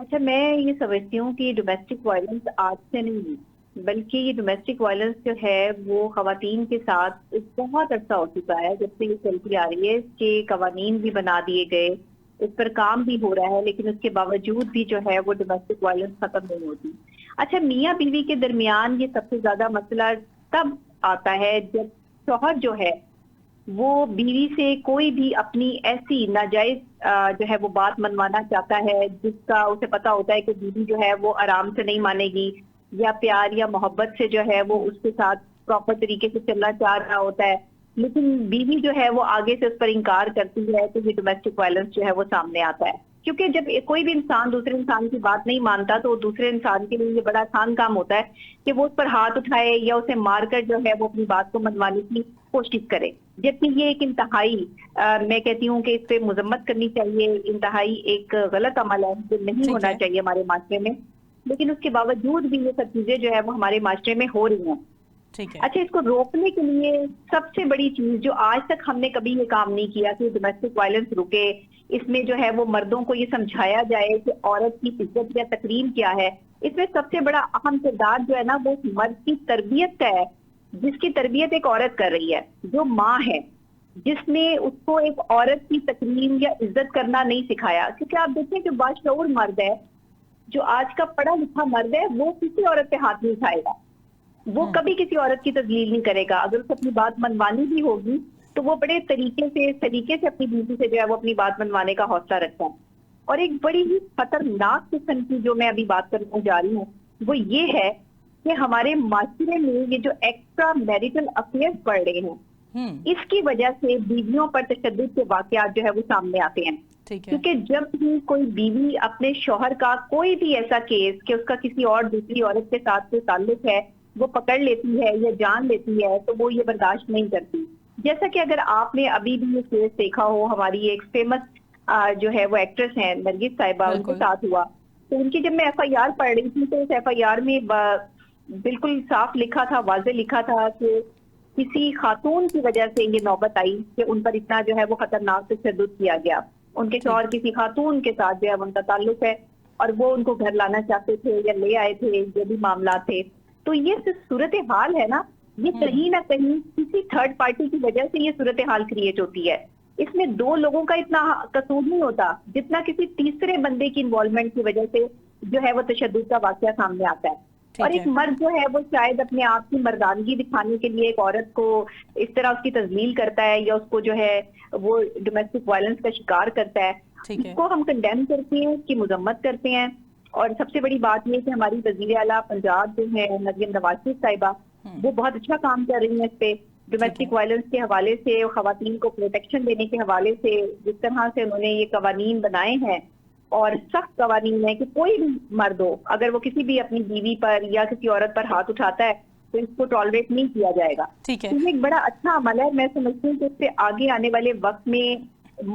اچھا، میں یہ سمجھتی ہوں کہ ڈومیسٹک وائلنس آج سے نہیں، بلکہ یہ ڈومیسٹک وائلنس جو ہے وہ خواتین کے ساتھ ایک بہت عرصہ ہو چکا ہے جب سے یہ چلتی آ رہی ہے کہ قوانین بھی بنا دیے گئے، اس پر کام بھی ہو رہا ہے، لیکن اس کے باوجود بھی جو ہے وہ ڈومیسٹک وائلنس ختم نہیں ہوتی۔ اچھا، میاں بیوی کے درمیان یہ سب سے زیادہ مسئلہ تب آتا ہے جب شوہر جو ہے وہ بیوی سے کوئی بھی اپنی ایسی ناجائز جو ہے وہ بات منوانا چاہتا ہے جس کا اسے پتا ہوتا ہے کہ بیوی جو ہے وہ آرام سے نہیں مانے گی، یا پیار یا محبت سے جو ہے وہ اس کے ساتھ پراپر طریقے سے چلنا چاہ رہا ہوتا ہے، لیکن بیوی جو ہے وہ آگے سے اس پر انکار کرتی ہے، تو یہ ڈومیسٹک وائلنس جو ہے وہ سامنے آتا ہے۔ کیونکہ جب کوئی بھی انسان دوسرے انسان کی بات نہیں مانتا تو دوسرے انسان کے لیے یہ بڑا آسان کام ہوتا ہے کہ وہ اس پر ہاتھ اٹھائے یا اسے مار کر جو ہے وہ اپنی بات کو منوانے کی کوشش کرے، جبکہ یہ ایک انتہائی میں کہتی ہوں کہ اس پہ مذمت کرنی چاہیے، انتہائی ایک غلط عمل ہے جو نہیں ٹھیک ہونا ہے، چاہیے ہمارے معاشرے میں، لیکن اس کے باوجود بھی یہ سب چیزیں جو ہے وہ ہمارے معاشرے میں ہو رہی ہیں۔ ٹھیک ہے، اچھا، اس کو روکنے کے لیے سب سے بڑی چیز جو آج تک ہم نے کبھی یہ کام نہیں کیا کہ ڈومیسٹک وائلنس رکے، اس میں جو ہے وہ مردوں کو یہ سمجھایا جائے کہ عورت کی عزت یا تکریم کیا ہے۔ اس میں سب سے بڑا اہم کردار جو ہے نا وہ مرد کی تربیت کا ہے، جس کی تربیت ایک عورت کر رہی ہے، جو ماں ہے، جس نے اس کو ایک عورت کی تکریم یا عزت کرنا نہیں سکھایا۔ کیونکہ آپ دیکھیں کہ باشعور مرد ہے، جو آج کا پڑھا لکھا مرد ہے، وہ کسی عورت پہ ہاتھ نہیں اٹھائے گا، وہ کبھی کسی عورت کی تذلیل نہیں کرے گا۔ اگر اسے اپنی بات منوانی بھی ہوگی تو وہ بڑے طریقے سے اپنی بیوی سے جو ہے وہ اپنی بات منوانے کا حوصلہ رکھتا ہے۔ اور ایک بڑی ہی خطرناک قسم کی جو میں ابھی بات کرنے جا رہی ہوں وہ یہ ہے کہ ہمارے معاشرے میں یہ جو ایکسٹرا میریٹل افیئر بڑھ رہے ہیں، اس کی وجہ سے بیویوں پر تشدد کے واقعات جو ہے وہ سامنے آتے ہیں۔ ٹھیک ہے، کیونکہ جب بھی کوئی بیوی اپنے شوہر کا کوئی بھی ایسا کیس کہ اس کا کسی اور دوسری عورت کے ساتھ کوئی تعلق ہے وہ پکڑ لیتی ہے یا جان لیتی ہے تو وہ یہ برداشت نہیں کرتی۔ جیسا کہ اگر آپ نے ابھی بھی یہ کیس دیکھا ہو، ہماری ایک فیمس جو ہے وہ ایکٹریس ہیں نرگس صاحبہ، ان کے بالکل، ساتھ ہوا، تو ان کی جب میں ایف آئی آر پڑھ رہی تھی تو اس ایف آئی آر میں بالکل صاف لکھا تھا، واضح لکھا تھا کہ کسی خاتون کی وجہ سے یہ نوبت آئی کہ ان پر اتنا جو ہے وہ خطرناک تشدد کیا گیا۔ ان کے ٹھیک، شوہر کسی خاتون کے ساتھ جو ہے ان کا تعلق ہے اور وہ ان کو گھر لانا چاہتے تھے یا لے آئے تھے، جو بھی معاملات تھے۔ تو یہ صورتحال ہے نا، یہ کہیں نہ کہیں کسی تھرڈ پارٹی کی وجہ سے یہ صورتحال کریٹ ہوتی ہے۔ اس میں دو لوگوں کا اتنا قصور نہیں ہوتا جتنا کسی تیسرے بندے کی انوالومنٹ کی وجہ سے جو ہے وہ تشدد کا واقعہ سامنے آتا ہے۔ اور ٹھیک ایک ہے، مرد جو ہے وہ شاید اپنے آپ کی مردانگی دکھانے کے لیے ایک عورت کو اس طرح اس کی تذلیل کرتا ہے یا اس کو جو ہے وہ ڈومیسٹک وائلنس کا شکار کرتا ہے، ٹھیک اس ہے، کو ہم کنڈیم کرتے ہیں، اس کی مذمت کرتے ہیں۔ اور سب سے بڑی بات یہ کہ ہماری وزیر اعلیٰ پنجاب جو ہے مریم نواز شریف صاحبہ، وہ بہت اچھا کام کر رہی ہیں اس پہ، ٹھیک ہے، ڈومیسٹک وائلنس کے حوالے سے، خواتین کو پروٹیکشن دینے کے حوالے سے، جس طرح سے انہوں نے یہ قوانین بنائے ہیں اور سخت قوانین ہیں کہ کوئی بھی مرد ہو اگر وہ کسی بھی اپنی بیوی پر یا کسی عورت پر ہاتھ اٹھاتا ہے تو اس کو ٹالریٹ نہیں کیا جائے گا۔ ٹھیک ہے، تو یہ ایک بڑا اچھا عمل ہے، میں سمجھتی ہوں کہ اس سے آگے آنے والے وقت میں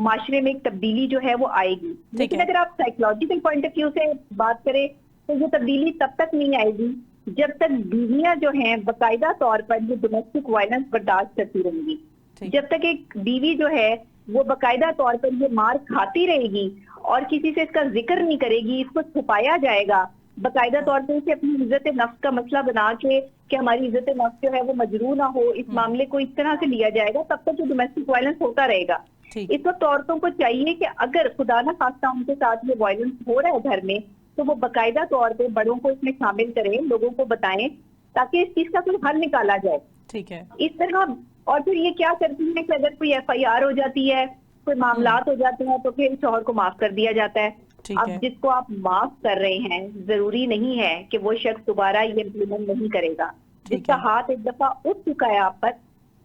معاشرے میں ایک تبدیلی جو ہے وہ آئے گی۔ ٹھیک لیکن ہے، اگر آپ سائیکولوجیکل پوائنٹ آف ویو سے بات کریں تو یہ تبدیلی تب تک نہیں آئے گی جب تک بیویاں جو ہیں باقاعدہ طور پر یہ ڈومیسٹک وائلنس برداشت کرتی رہیں گی، ٹھیک جب تک ایک بیوی جو ہے وہ باقاعدہ طور پر یہ مار کھاتی رہے گی اور کسی سے اس کا ذکر نہیں کرے گی، اس کو چھپایا جائے گا، باقاعدہ طور پر اسے اپنی عزت نفس کا مسئلہ بنا کے کہ ہماری عزت نفس جو ہے وہ مجروح نہ ہو، اس معاملے کو اس طرح سے لیا جائے گا، تب تک جو ڈومیسٹک وائلنس ہوتا رہے گا۔ ٹھیک، اس وقت عورتوں کو چاہیے کہ اگر خدا نہ خواستہ ان کے ساتھ یہ وائلنس ہو رہا ہے گھر میں تو وہ باقاعدہ طور پہ بڑوں کو اس میں شامل کریں، لوگوں کو بتائیں تاکہ اس چیز کا کوئی حل نکالا جائے۔ ٹھیک ہے، اس طرح اور پھر یہ کیا کرتی ہے کہ اگر کوئی ایف آئی آر ہو جاتی ہے، کوئی معاملات ہو جاتے ہیں تو پھر شوہر کو معاف کر دیا جاتا ہے۔ ٹھیک اب ہے، جس کو آپ معاف کر رہے ہیں ضروری نہیں ہے کہ وہ شخص دوبارہ یہ امپلیمنٹ نہیں کرے گا۔ جس ٹھیک کا ہے، ہاتھ ایک دفعہ اٹھ چکا ہے آپ پر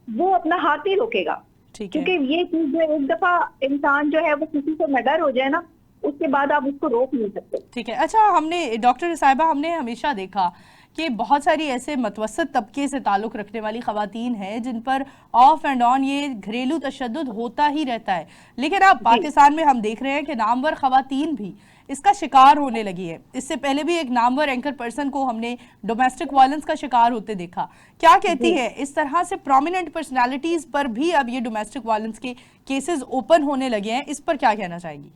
وہ اپنا ہاتھ نہیں روکے گا، ٹھیک ہے، کیونکہ یہ چیز جو ایک دفعہ انسان جو ہے وہ کسی سے نڈر ہو جائے نا، اس کے بعد آپ اس کو روک نہیں سکتے۔ ٹھیک ہے۔ اچھا، ہم نے ڈاکٹر صاحبہ ہم نے ہمیشہ دیکھا کہ بہت ساری ایسے متوسط طبقے سے تعلق رکھنے والی خواتین ہیں جن پر آف اینڈ آن یہ گھریلو تشدد ہوتا ہی رہتا ہے، لیکن اب جی پاکستان میں ہم دیکھ رہے ہیں کہ نامور خواتین بھی اس کا شکار ہونے لگی ہے۔ اس سے پہلے بھی ایک نامور اینکر پرسن کو ہم نے ڈومیسٹک وائلنس کا شکار ہوتے دیکھا۔ کیا کہتی جی ہے اس طرح سے پرومیننٹ پرسنالٹیز پر بھی اب یہ ڈومیسٹک وائلنس کے کیسز اوپن ہونے لگے ہیں، اس پر کیا کہنا چاہیں گی؟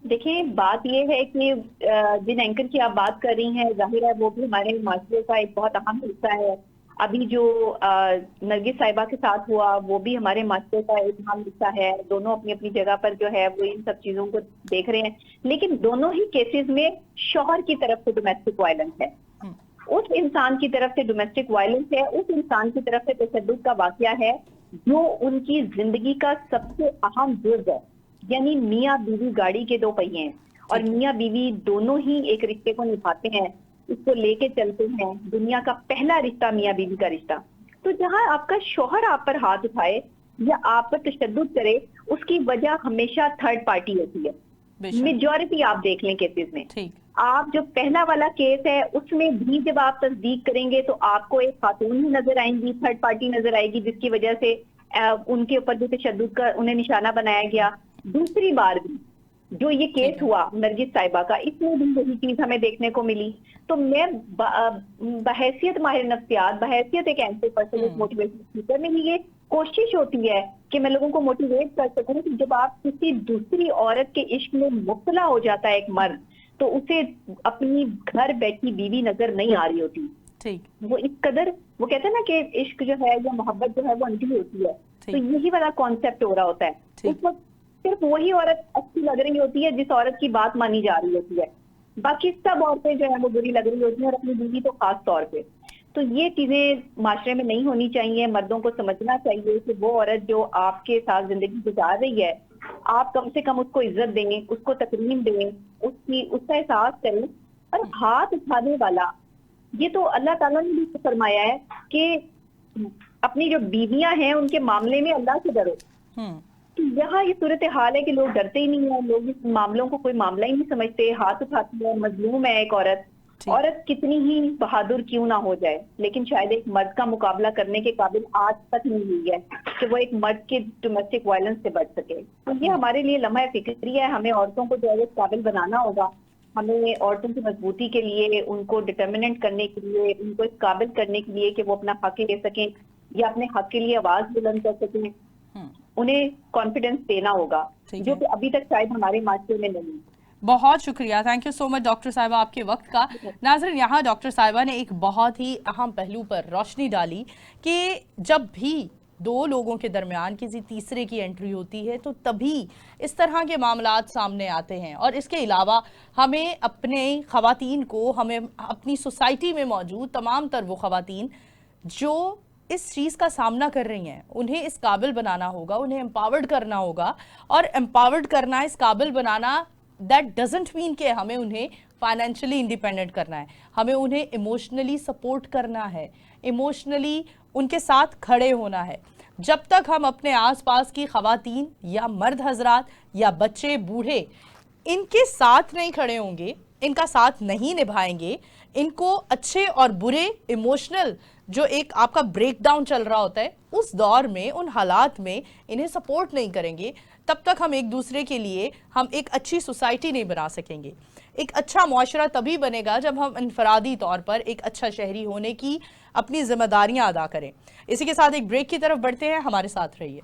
دیکھیں بات یہ ہے کہ جن اینکر کی آپ بات کر رہی ہیں ظاہر ہے وہ بھی ہمارے معاشرے کا ایک بہت اہم حصہ ہے. ابھی جو نرگس صاحبہ کے ساتھ ہوا وہ بھی ہمارے معاشرے کا ایک اہم حصہ ہے. دونوں اپنی اپنی جگہ پر جو ہے وہ ان سب چیزوں کو دیکھ رہے ہیں، لیکن دونوں ہی کیسز میں شوہر کی طرف سے ڈومیسٹک وائلنس ہے. اس انسان کی طرف سے ڈومیسٹک وائلنس ہے، اس انسان کی طرف سے تشدد کا واقعہ ہے جو ان کی زندگی کا سب سے اہم جز ہے. یعنی میاں بیوی گاڑی کے دو پہیے ہیں اور میاں بیوی دونوں ہی ایک رشتے کو نبھاتے ہیں، اس کو لے کے چلتے ہیں. دنیا کا پہلا رشتہ میاں بیوی کا رشتہ. تو جہاں آپ کا شوہر آپ پر ہاتھ اٹھائے یا آپ پر تشدد کرے، اس کی وجہ ہمیشہ تھرڈ پارٹی ہوتی ہے. میجورٹی آپ دیکھ لیں کیسز میں. آپ جو پہلا والا کیس ہے اس میں بھی جب آپ تصدیق کریں گے تو آپ کو ایک خاتون ہی نظر آئیں گی، تھرڈ پارٹی نظر آئے گی، جس کی وجہ سے ان کے اوپر جو تشدد کا انہیں نشانہ بنایا گیا. دوسری بار بھی جو یہ کیس ہوا نرگس صاحبہ کا، اس میں بھی یہی چیز ہمیں دیکھنے کو ملی. تو میں بحیثیت ماہر نفسیات، بحیثیت ایک ایسے پرسن موٹیویشن اسپیکر میں یہ کوشش ہوتی ہے کہ میں لوگوں کو موٹیویٹ کر سکوں کہ جب آپ کسی دوسری عورت کے عشق میں مبتلا ہو جاتا ہے ایک مرد، تو اسے اپنی گھر بیٹھی بیوی نظر نہیں آ رہی ہوتی. وہ اس قدر وہ کہتے ہیں نا کہ عشق جو ہے یا محبت جو ہے وہ انٹھی ہوتی ہے. تو یہی والا کانسیپٹ ہو رہا ہوتا ہے. اس وقت صرف وہی عورت اچھی لگ رہی ہوتی ہے جس عورت کی بات مانی جا رہی ہوتی ہے، باقی سب عورتیں جو ہیں وہ بری لگ رہی ہوتی ہیں، اور اپنی بیوی تو خاص طور پہ. تو یہ چیزیں معاشرے میں نہیں ہونی چاہیے. مردوں کو سمجھنا چاہیے کہ وہ عورت جو آپ کے ساتھ زندگی گزار رہی ہے، آپ کم سے کم اس کو عزت دیں، اس کو تکریم دیں، اس کا احساس کریں. اور ہاتھ اٹھانے والا، یہ تو اللہ تعالیٰ نے بھی فرمایا ہے کہ اپنی جو بیویاں ہیں ان کے معاملے میں اللہ سے ڈرو. تو یہاں یہ صورتحال ہے کہ لوگ ڈرتے ہی نہیں ہیں، لوگ اس معاملوں کو کوئی معاملہ ہی نہیں سمجھتے. ہاتھ اٹھاتی ہے، مظلوم ہے ایک عورت کتنی ہی بہادر کیوں نہ ہو جائے، لیکن شاید ایک مرد کا مقابلہ کرنے کے قابل آج تک نہیں ہوئی ہے کہ وہ ایک مرد کے ڈومیسٹک وائلنس سے بچ سکے. تو یہ ہمارے لیے لمحہ فکری ہے. ہمیں عورتوں کو جو ہے قابل بنانا ہوگا. ہمیں عورتوں کی مضبوطی کے لیے، ان کو ڈٹرمنٹ کرنے کے لیے، ان کو اس قابل کرنے کے لیے کہ وہ اپنا حق لے سکیں یا اپنے حق کے لیے آواز بلند کر سکیں، انہیں کانفیڈنس دینا ہوگا، جو کہ ابھی تک شاید ہمارے معاشرے میں نہیں. بہت شکریہ، thank you so much doctor صاحبہ آپ کے وقت کا. ناظرین، یہاں ڈاکٹر صاحبہ نے ایک بہت ہی اہم پہلو پر روشنی ڈالی کہ جب بھی دو لوگوں کے درمیان کسی تیسرے کی انٹری ہوتی ہے تو تبھی اس طرح کے معاملات سامنے آتے ہیں. اور اس کے علاوہ ہمیں اپنے خواتین کو، ہمیں اپنی سوسائٹی میں موجود تمام تر وہ خواتین جو اس چیز کا سامنا کر رہی ہیں، انہیں اس قابل بنانا ہوگا، انہیں امپاورڈ کرنا ہوگا. اور امپاورڈ کرنا، اس قابل بنانا، that doesn't mean کہ ہمیں انہیں فائنینشلی انڈیپینڈنٹ کرنا ہے. ہمیں انہیں ایموشنلی سپورٹ کرنا ہے، ایموشنلی ان کے ساتھ کھڑے ہونا ہے. جب تک ہم اپنے آس پاس کی خواتین یا مرد حضرات یا بچے، بوڑھے ان کے ساتھ نہیں کھڑے ہوں گے، ان کا ساتھ نہیں نبھائیں گے، ان کو اچھے اور برے ایموشنل جو ایک آپ کا بریک ڈاؤن چل رہا ہوتا ہے اس دور میں، ان حالات میں انہیں سپورٹ نہیں کریں گے، تب تک ہم ایک دوسرے کے لیے ہم ایک اچھی سوسائٹی نہیں بنا سکیں گے. ایک اچھا معاشرہ تبھی بنے گا جب ہم انفرادی طور پر ایک اچھا شہری ہونے کی اپنی ذمہ داریاں ادا کریں. اسی کے ساتھ ایک بریک کی طرف بڑھتے ہیں، ہمارے ساتھ رہیے.